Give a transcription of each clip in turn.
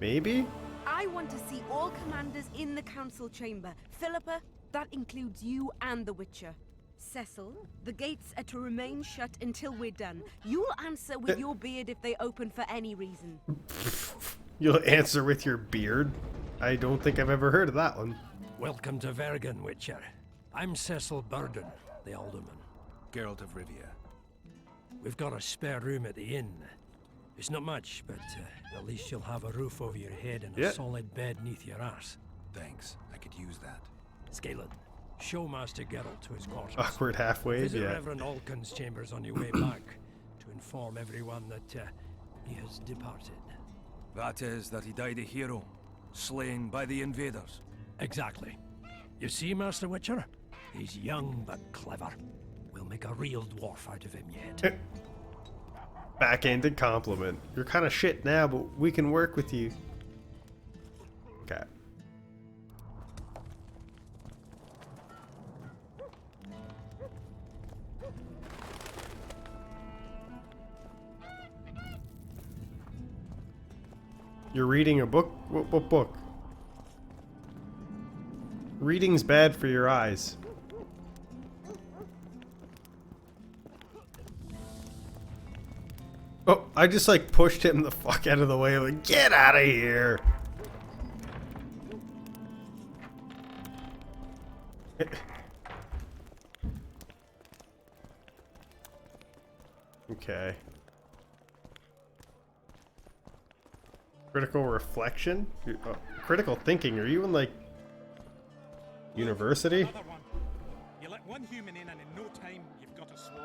Maybe? I want to see all commanders in the council chamber. Philippa, that includes you and the Witcher. Cecil, the gates are to remain shut until we're done. You'll answer with your beard if they open for any reason. You'll answer with your beard? I don't think I've ever heard of that one. Welcome to Vergen, Witcher. I'm Cecil Burden, the alderman. Geralt of Rivia. We've got a spare room at the inn. It's not much, but at least you'll have a roof over your head and a solid bed neath your ass. Thanks, I could use that. Scalen, show Master Geralt to his quarters. Awkward halfway, Visit yeah. Reverend Alcon's chambers on your way back to inform everyone that he has departed. That is, that he died a hero, slain by the invaders. Exactly. You see, Master Witcher? He's young but clever. We'll make a real dwarf out of him yet. Backhanded compliment. You're kind of shit now, but we can work with you. Okay. You're reading a book? What book? Reading's bad for your eyes. Oh, I just like pushed him the fuck out of the way. Like, get out of here. Okay. Critical reflection? Critical thinking. Are you in like university? Another one. You let one human in and in no time you've got a swarm.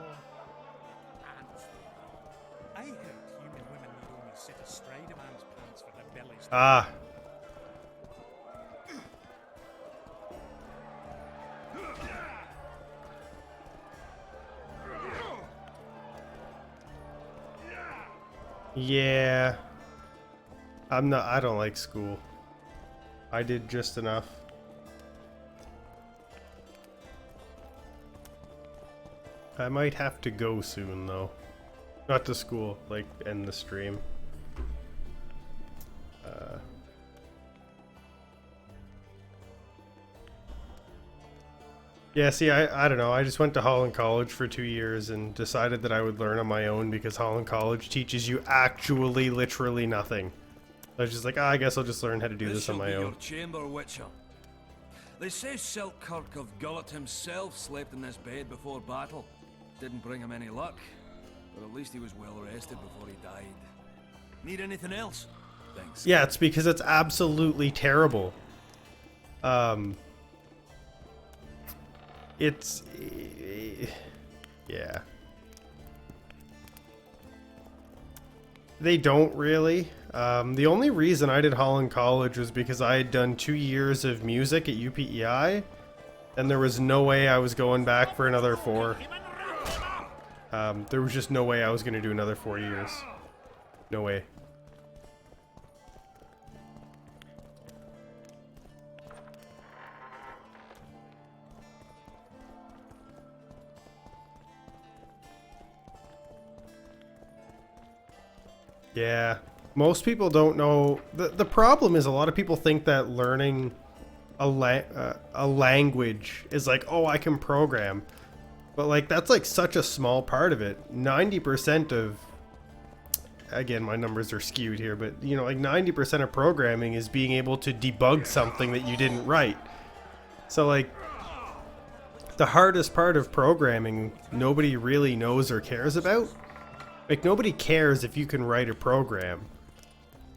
Ants. I heard human women need only sit astride a man's pants for their bellies. Ah. Yeah. I don't like school. I did just enough. I might have to go soon though. Not to school, like end the stream. Yeah, see, I don't know. I just went to Holland College for 2 years and decided that I would learn on my own because Holland College teaches you actually literally nothing. I was just like, I guess I'll just learn how to do this on my own. Your chamber, Witcher. They say Selkirk of Gullet himself slept in this bed before battle. Didn't bring him any luck, but at least he was well rested before he died. Need anything else? Thanks. Yeah, it's because it's absolutely terrible. It's... yeah. They don't really. The only reason I did Holland College was because I had done 2 years of music at UPEI, and there was no way I was going back for another 4. There was just no way I was going to do another 4 years. No way. Yeah, most people don't know. The problem is a lot of people think that learning a language is like, oh, I can program. But like, that's like such a small part of it. 90% of, again, my numbers are skewed here, but you know, like 90% of programming is being able to debug something that you didn't write. So like, the hardest part of programming, nobody really knows or cares about. Like, nobody cares if you can write a program.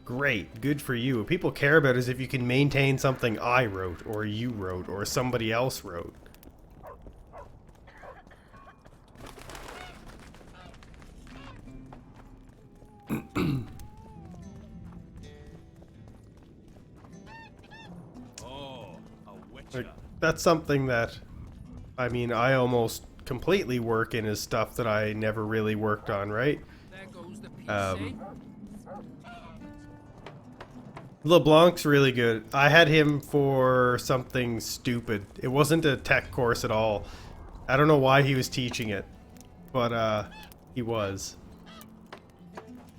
Great, good for you. What people care about is if you can maintain something I wrote, or you wrote, or somebody else wrote. Like, that's something that, I mean, I almost completely work in is stuff that I never really worked on, right? LeBlanc's really good. I had him for something stupid. It wasn't a tech course at all. I don't know why he was teaching it, but he was.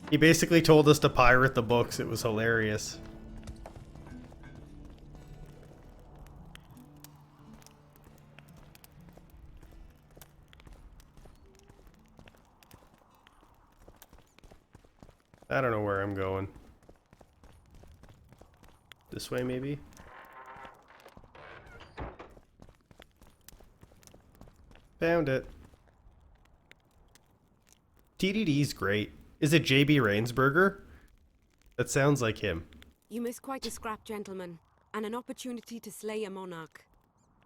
He basically told us to pirate the books. It was hilarious. I don't know where I'm going. This way, maybe? Found it. TDD's great. Is it JB Rainsberger? That sounds like him. You missed quite a scrap, gentlemen, and an opportunity to slay a monarch.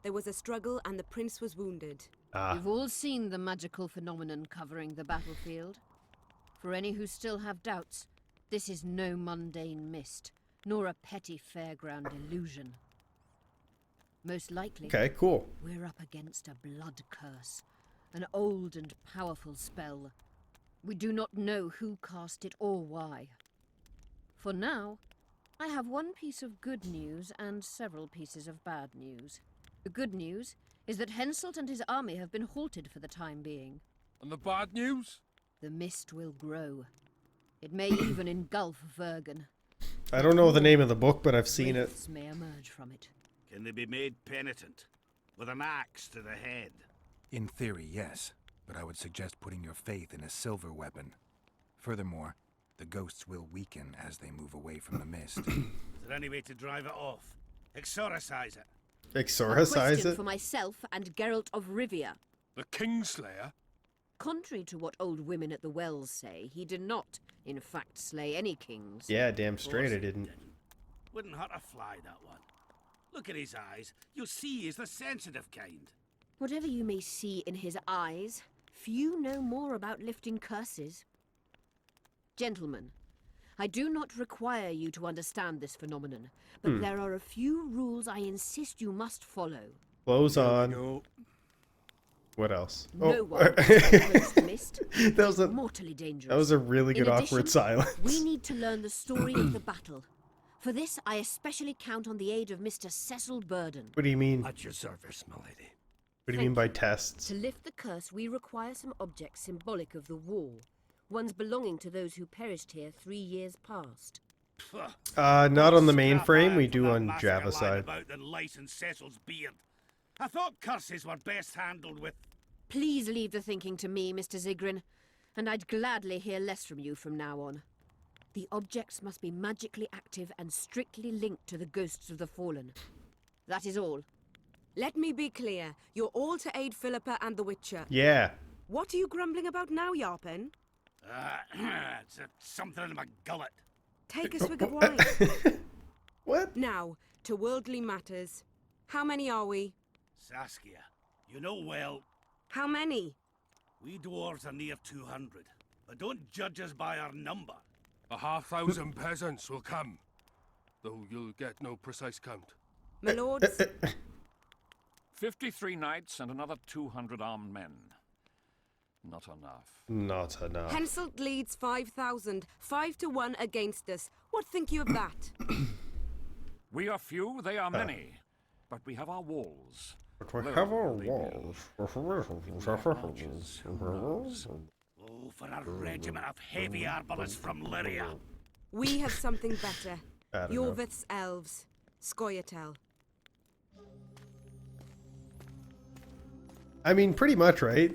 There was a struggle and the prince was wounded. You've all seen the magical phenomenon covering the battlefield. For any who still have doubts, this is no mundane mist, nor a petty fairground illusion. Most likely, Okay, cool. we're up against a blood curse, an old and powerful spell. We do not know who cast it or why. For now, I have one piece of good news and several pieces of bad news. The good news is that Henselt and his army have been halted for the time being. And the bad news? The mist will grow. It may even engulf Vergen. I don't know the name of the book, but I've seen it. Wraiths may emerge from it. Can they be made penitent? With an axe to the head? In theory, yes, but I would suggest putting your faith in a silver weapon. Furthermore, the ghosts will weaken as they move away from the mist. Is there any way to drive it off? Exorcise it? A Exorcise question it? for myself and Geralt of Rivia. The Kingslayer? Contrary to what old women at the wells say, he did not, in fact, slay any kings. Yeah, damn straight I didn't. Wouldn't hurt a fly, that one. Look at his eyes. You'll see he's the sensitive kind. Whatever you may see in his eyes, few know more about lifting curses. Gentlemen, I do not require you to understand this phenomenon, but there are a few rules I insist you must follow. Clothes on. No. What else? No one approach the mist. That was a Mortally dangerous. that was a really good In awkward addition, silence. We need to learn the story of the battle. For this, I especially count on the aid of Mr. Cecil Burden. What do you mean? At your service, milady. What do you mean by tests? To lift the curse, we require some objects symbolic of the war, ones belonging to those who perished here 3 years past. Not on the Scrap mainframe. iron We for do that on massacre Java lying side. about than license Cecil's beard. I thought curses were best handled with... Please leave the thinking to me, Mr. Zigrin, and I'd gladly hear less from you from now on. The objects must be magically active and strictly linked to the ghosts of the fallen. That is all. Let me be clear. You're all to aid Philippa and the Witcher. Yeah. What are you grumbling about now, Yarpen? it's something in my gullet. Take a swig of wine. What? Now, to worldly matters. How many are we? Saskia, you know well, How many? we dwarves are near 200. But don't judge us by our number. 1,000 peasants will come, though you'll get no precise count. My lords, 53 knights and another 200 armed men. Not enough. Not enough. Henselt leads 5,000. 5 to 1 against us. What think you of that? We are few, they are many. But we have our walls. We Low have our will they be? walls. Archers, who knows? Oh, for a regiment of heavy arbalists from Lyria. We have something better. I don't know. Jorvith's elves. Scoia'tael. I mean, pretty much, right?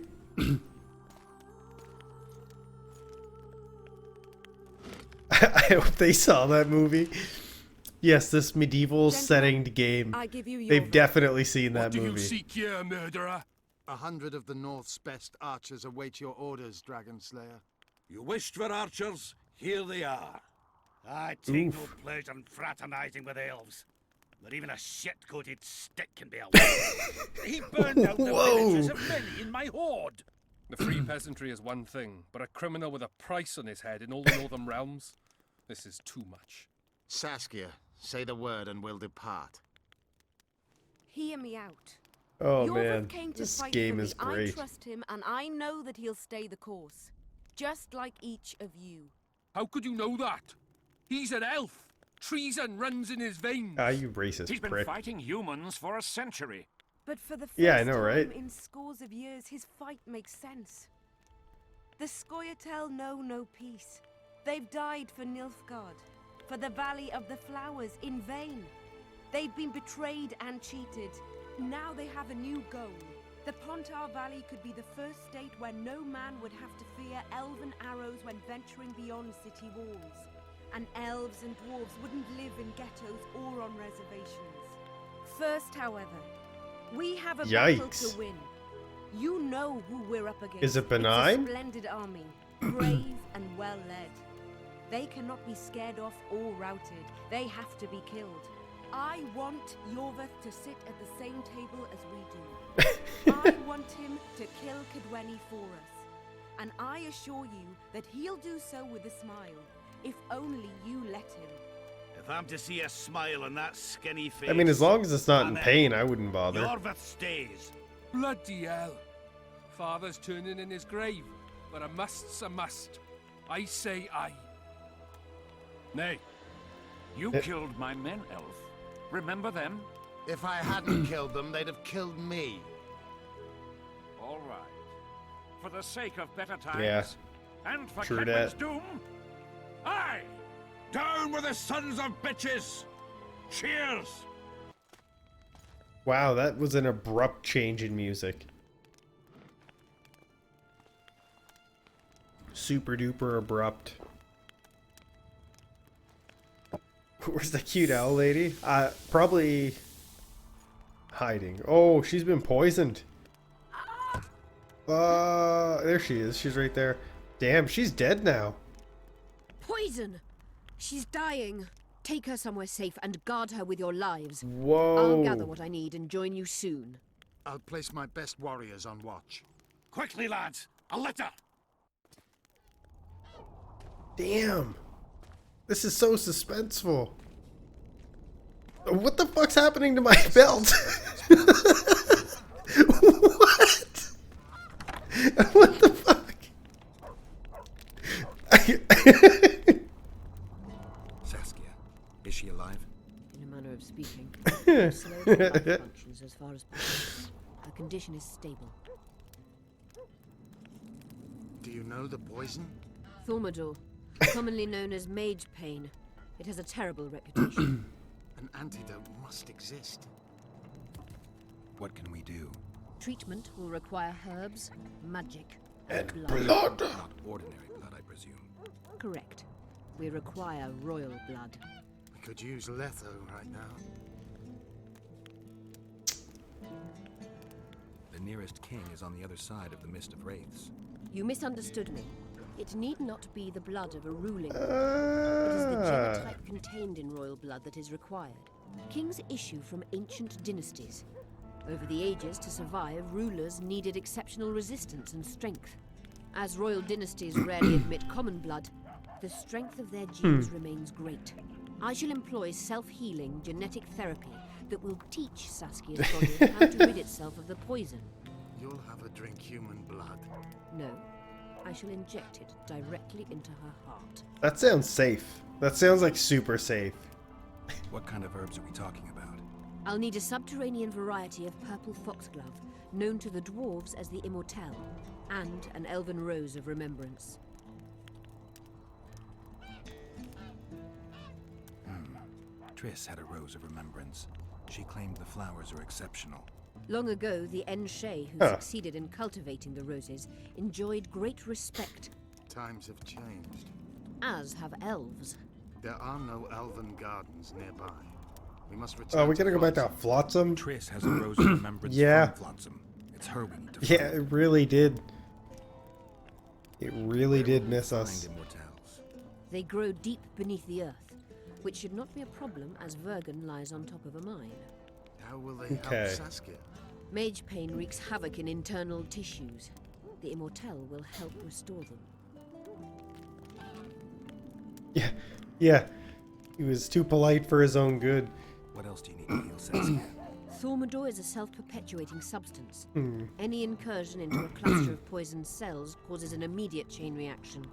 I hope they saw that movie. Yes, this medieval Gentlemen, setting game. I give you They've Jorvith. definitely seen What that do you movie. seek here, murderer? 100 of the North's best archers await your orders, Dragon Slayer. You wished for archers, here they are. I take no Oof. pleasure in fraternizing with elves. But even a shit-coated stick can be a weapon. He burned out the Whoa. villages of many in my horde. The free peasantry is one thing, but a criminal with a price on his head in all the northern realms? This is too much. Saskia, say the word and we'll depart. Hear me out. Oh Jorvith man, came to this fight game for is me. I great. trust him, and I know that he'll stay the course. Just like each of you. How could you know that? He's an elf. Treason runs in his veins. Ah, you racist He's been prick. fighting humans for a century. But for the first Yeah, I know, time right? in scores of years, his fight makes sense. The Scoia'tael know no peace. They've died for Nilfgaard, for the Valley of the Flowers, in vain. They've been betrayed and cheated. Now they have a new goal. The Pontar Valley could be the first state where no man would have to fear elven arrows when venturing beyond city walls. And elves and dwarves wouldn't live in ghettos or on reservations. First, however, we have a battle Yikes. to win. You know who we're up against. Is it benign? It's a splendid army, brave and well led. They cannot be scared off or routed. They have to be killed. I want Yorveth to sit at the same table as we do. I want him to kill Cadweni for us. And I assure you that he'll do so with a smile, if only you let him. If I'm to see a smile on that skinny face... I mean, as long as it's not in I'm pain, I wouldn't bother. Yorveth stays. Bloody hell. Father's turning in his grave, but a must's a must. I say aye. Nay, you killed my men, Elf. Remember them? If I hadn't killed them, they'd have killed me. All right. For the sake of better times, Yeah. and for True Cadwin's that. doom, aye! Down with the sons of bitches! Cheers! Wow, that was an abrupt change in music. Super duper abrupt. Where's the cute owl lady? Probably hiding. Oh, she's been poisoned. There she is. She's right there. Damn, she's dead now. Poison! She's dying. Take her somewhere safe and guard her with your lives. Whoa. I'll gather what I need and join you soon. I'll place my best warriors on watch. Quickly, lads! A litter! Damn. This is so suspenseful. What the fuck's happening to my belt? What? What the fuck? Saskia, is she alive? In a manner of speaking. Slow life functions as far as possible. Her condition is stable. Do you know the poison? Thormador, commonly known as mage pain. It has a terrible reputation. An antidote must exist. What can we do? Treatment will require herbs, magic, And blood. blood. Not ordinary blood, I presume. Correct. We require royal blood. We could use Letho right now. The nearest king is on the other side of the Mist of Wraiths. You misunderstood me. It need not be the blood of a ruling lord. It is the genotype contained in royal blood that is required. Kings issue from ancient dynasties. Over the ages, to survive, rulers needed exceptional resistance and strength. As royal dynasties rarely admit common blood, the strength of their genes remains great. I shall employ self-healing genetic therapy that will teach Saskia's body how to rid itself of the poison. You'll have her drink human blood. No, I shall inject it directly into her heart. That sounds safe. That sounds like super safe. What kind of herbs are we talking about? I'll need a subterranean variety of purple foxglove, known to the dwarves as the Immortelle, and an elven rose of remembrance. Triss had a rose of remembrance. She claimed the flowers are exceptional. Long ago, the Enshe, who succeeded in cultivating the roses, enjoyed great respect, Times have changed. as have elves. There are no elven gardens nearby. We must return. Oh, we gotta go back to Flotsam? Triss has a rose of remembrance Yeah. from Flotsam. It's her we need to Yeah, find. it really did. It really did miss us. Find immortals. They grow deep beneath the earth, which should not be a problem as Vergen lies on top of a mine. How will they Okay. help Saskia? Mage pain wreaks havoc in internal tissues. The Immortelle will help restore them. Yeah. He was too polite for his own good. What else do you need to heal Saskia? Thormador is a self-perpetuating substance. Any incursion into a cluster of poisoned cells causes an immediate chain reaction.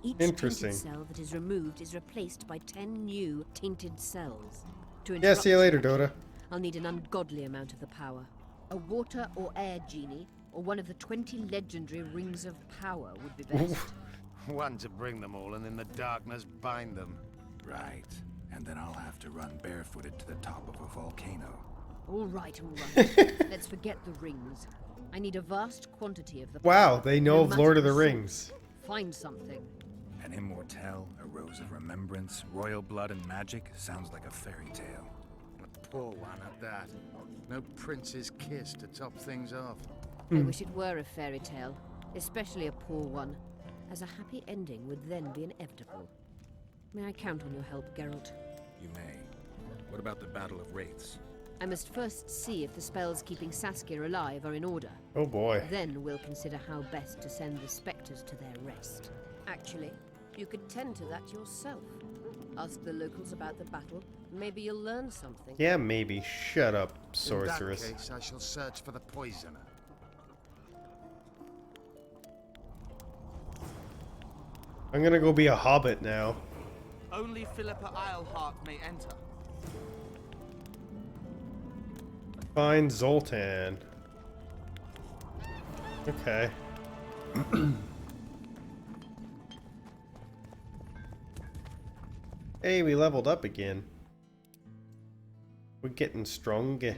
Each Interesting. tainted cell that is removed is replaced by 10 new tainted cells. To Yeah, interrupt see you later, this Dota. reaction, I'll need an ungodly amount of the power. A water or air genie, or one of the 20 legendary rings of power would be best. One to bring them all and in the darkness bind them. Right. And then I'll have to run barefooted to the top of a volcano. All right, all right. Let's forget the rings. I need a vast quantity of the Wow, power, they know no of matter Lord of the the source. Rings. Find something. An immortelle, a rose of remembrance, royal blood and magic sounds like a fairy tale. A poor one at that. No prince's kiss to top things off. I wish it were a fairy tale, especially a poor one, as a happy ending would then be inevitable. May I count on your help, Geralt? You may. What about the Battle of Wraiths? I must first see if the spells keeping Saskia alive are in order. Oh boy. Then we'll consider how best to send the spectres to their rest. Actually, you could tend to that yourself. Ask the locals about the battle. Maybe you'll learn something. Yeah, maybe. Shut up, sorceress. In that case, I shall search for the poisoner. I'm gonna go be a hobbit now. Only Philippa Eilhart may enter. Find Zoltan. Okay. Hey, we leveled up again. We're getting stronger.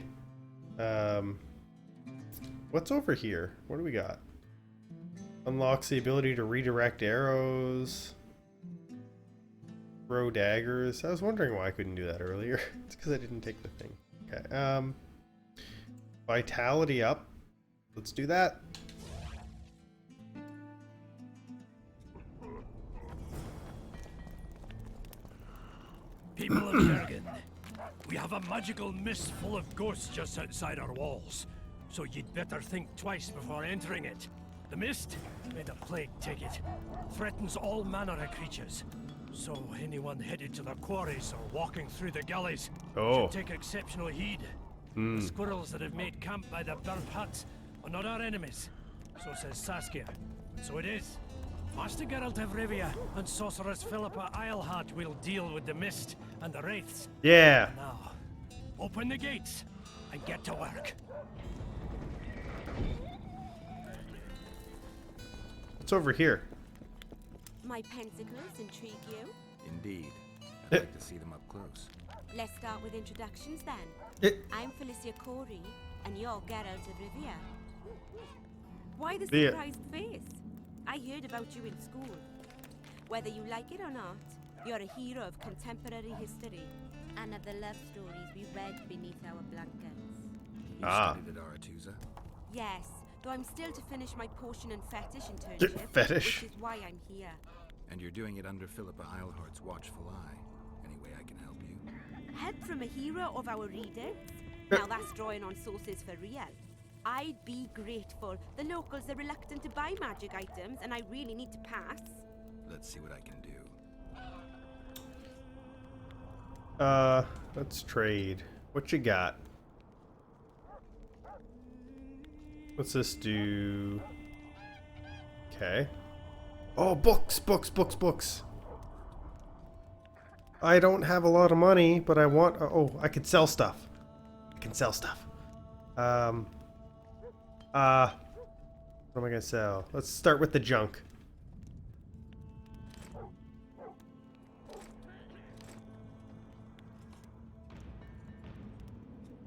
What's over here? What do we got? Unlocks the ability to redirect arrows. Throw daggers. I was wondering why I couldn't do that earlier. It's because I didn't take the thing. Okay. Vitality up. Let's do that. People of Bergen, we have a magical mist full of ghosts just outside our walls, so you'd better think twice before entering it. The mist, made a plague ticket, threatens all manner of creatures, so anyone headed to the quarries or walking through the gullies should take exceptional heed. The squirrels that have made camp by the burnt huts are not our enemies, so says Saskia. So it is. Master Geralt of Rivia and Sorceress Philippa Eilhart will deal with the mist and the wraiths. Yeah. Now, open the gates and get to work. What's over here? My pensacles intrigue you? Indeed. I'd like to see them up close. Let's start with introductions then. I'm Felicia Corey, and you're Geralt of Rivia. Why the surprised face? I heard about you in school. Whether you like it or not, you're a hero of contemporary history and of the love stories we read beneath our blankets. You studied at Aretusa? Yes, though I'm still to finish my potion and fetish internship, Fetish? which is why I'm here. And you're doing it under Philippa Eilhart's watchful eye. Any way I can help you? Help from a hero of our readers? Now that's drawing on sources for real. I'd be grateful. The locals are reluctant to buy magic items, and I really need to pass. Let's see what I can do. Let's trade. What you got? What's this do? Okay. Oh, books, books, books, books. I don't have a lot of money, but I want... Oh, I could sell stuff. I can sell stuff. What am I gonna sell? Let's start with the junk.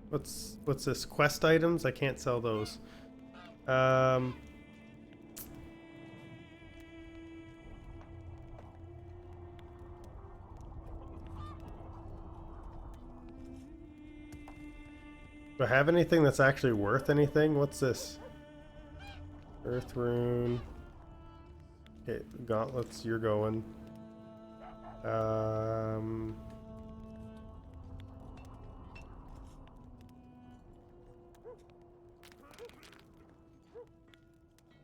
What's this? Quest items? I can't sell those. Do I have anything that's actually worth anything? What's this? Earth rune. Okay, gauntlets, you're going.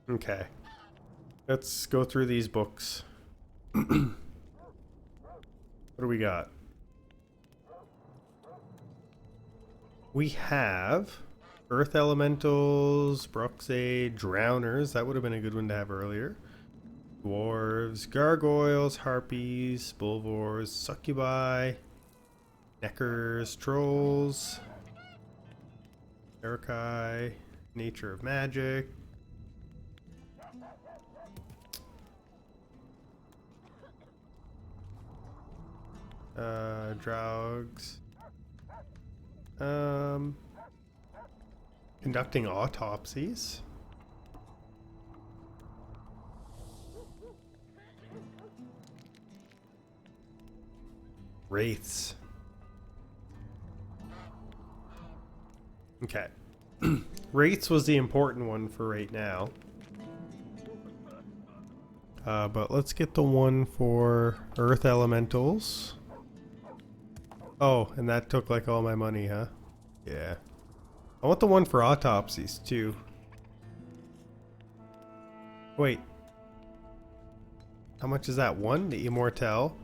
Okay. Let's go through these books. What do we got? We have Earth Elementals, Bruxade, Drowners. That would have been a good one to have earlier. Dwarves, Gargoyles, Harpies, Bulvors, Succubi, Neckers, Trolls, Erakai, Nature of Magic. Draugs. Conducting autopsies. Wraiths. Okay. Wraiths was the important one for right now. But let's get the one for Earth Elementals. Oh, and that took like all my money, huh? Yeah. I want the one for autopsies too. Wait. How much is that one? The Immortel?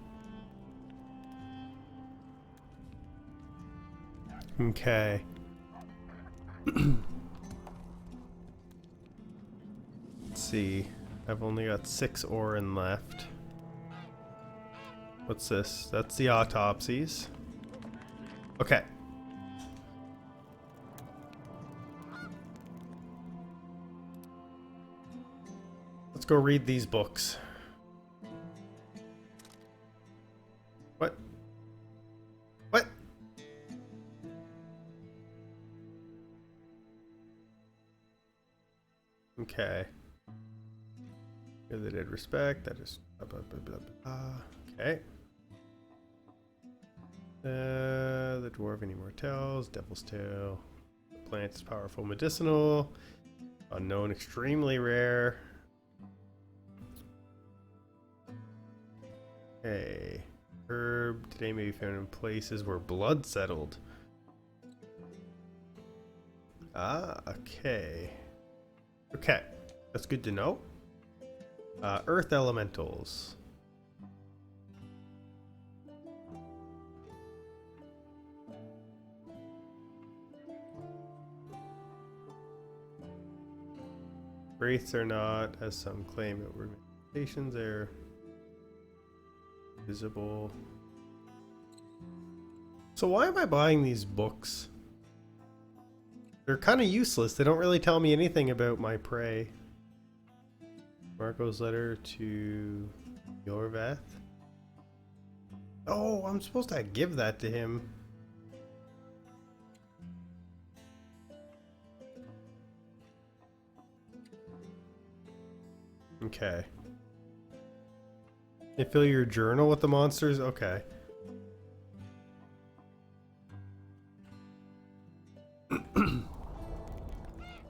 Okay. Let's see. I've only got 6 Orin left. What's this? That's the autopsies. Okay. Let's go read these books. What? What? Okay. Give the dead respect. That is blah, blah, blah, blah, blah. Okay. The Dwarven Immortals, Devil's Tail. The plant is powerful medicinal. Unknown, extremely rare. Okay. Herb today may be found in places where blood settled. Ah, okay. Okay. That's good to know. Earth Elementals. Wraiths are not, as some claim, it were manifestations. They're visible. So why am I buying these books? They're kind of useless. They don't really tell me anything about my prey. Marco's letter to Yorvath. Oh, I'm supposed to give that to him. Okay. You fill your journal with the monsters? Okay.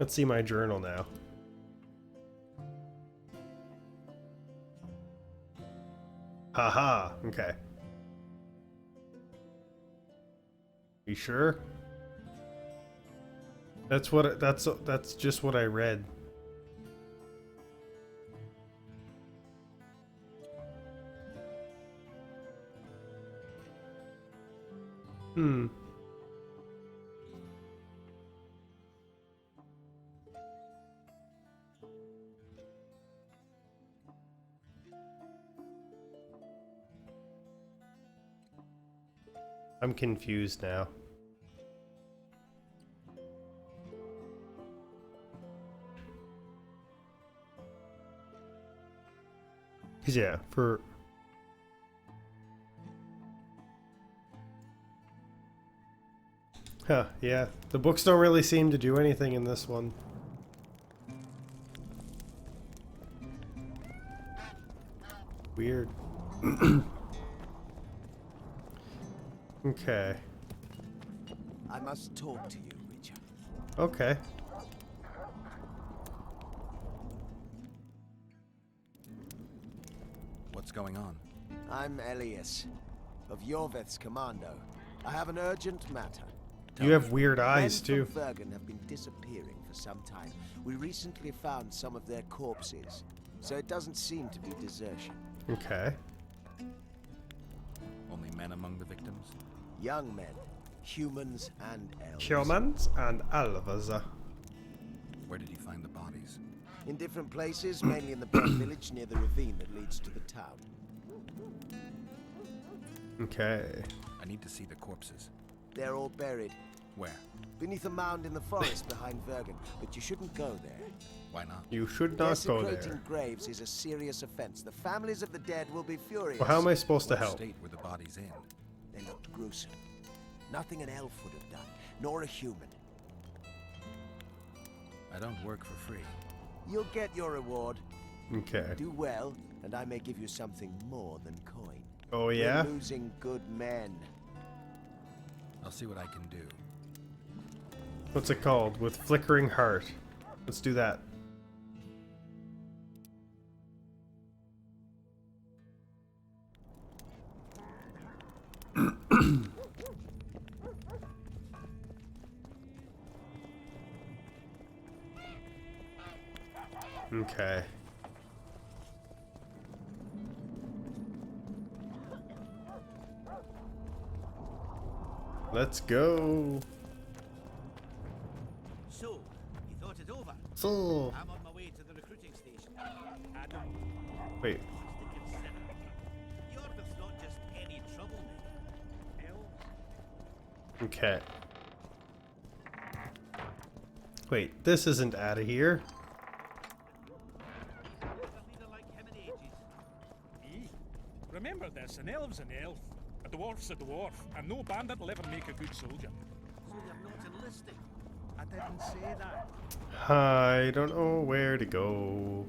Let's see my journal now. Haha, okay. You sure? That's what that's just what I read. Hmm. I'm confused now. Yeah, for... Huh, yeah. The books don't really seem to do anything in this one. Weird. Okay. I must talk to you, Richard. Okay. What's going on? I'm Elias, of Yorveth's commando. I have an urgent matter. You have weird eyes, Men too. from Bergen have been disappearing for some time. We recently found some of their corpses, so it doesn't seem to be desertion. Okay. Only men among the victims? Young men, humans and elves. Humans and elves. Where did you find the bodies? In different places, mainly in the burnt village near the ravine that leads to the town. Okay. I need to see the corpses. They're all buried. Where? Beneath a mound in the forest behind Bergen, but you shouldn't go there. Why not? You should not go Desecrating there. graves is a serious offense. The families of the dead will be furious. Well, how am I supposed to What help? state were the bodies in? They looked gruesome. Nothing an elf would have done, nor a human. I don't work for free. You'll get your reward. Okay. Do well, and I may give you something more than coin. Oh yeah? We're losing good men. I'll see what I can do. What's it called? With Flickering Heart. Let's do that. Okay. Let's go. So, you thought it over? So. I'm on my way to the recruiting station. Adam, Wait. To consider. Yorvith's not just any troublemaker. elves. Okay. Wait, this isn't out of here. Leader like him in ages. Remember this, an elf's an elf. A dwarf's a dwarf, and no bandit will ever make a good soldier. So you're not enlisting? I didn't say that. I don't know where to go.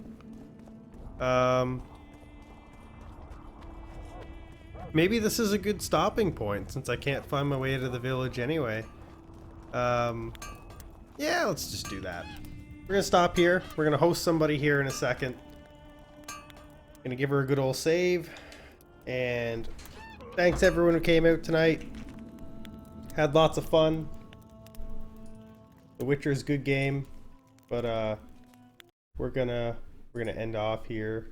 Maybe this is a good stopping point since I can't find my way to the village anyway. Yeah, let's just do that. We're gonna stop here. We're gonna host somebody here in a second. Gonna give her a good old save. And thanks everyone who came out tonight. Had lots of fun. The Witcher's a good game, but we're gonna end off here.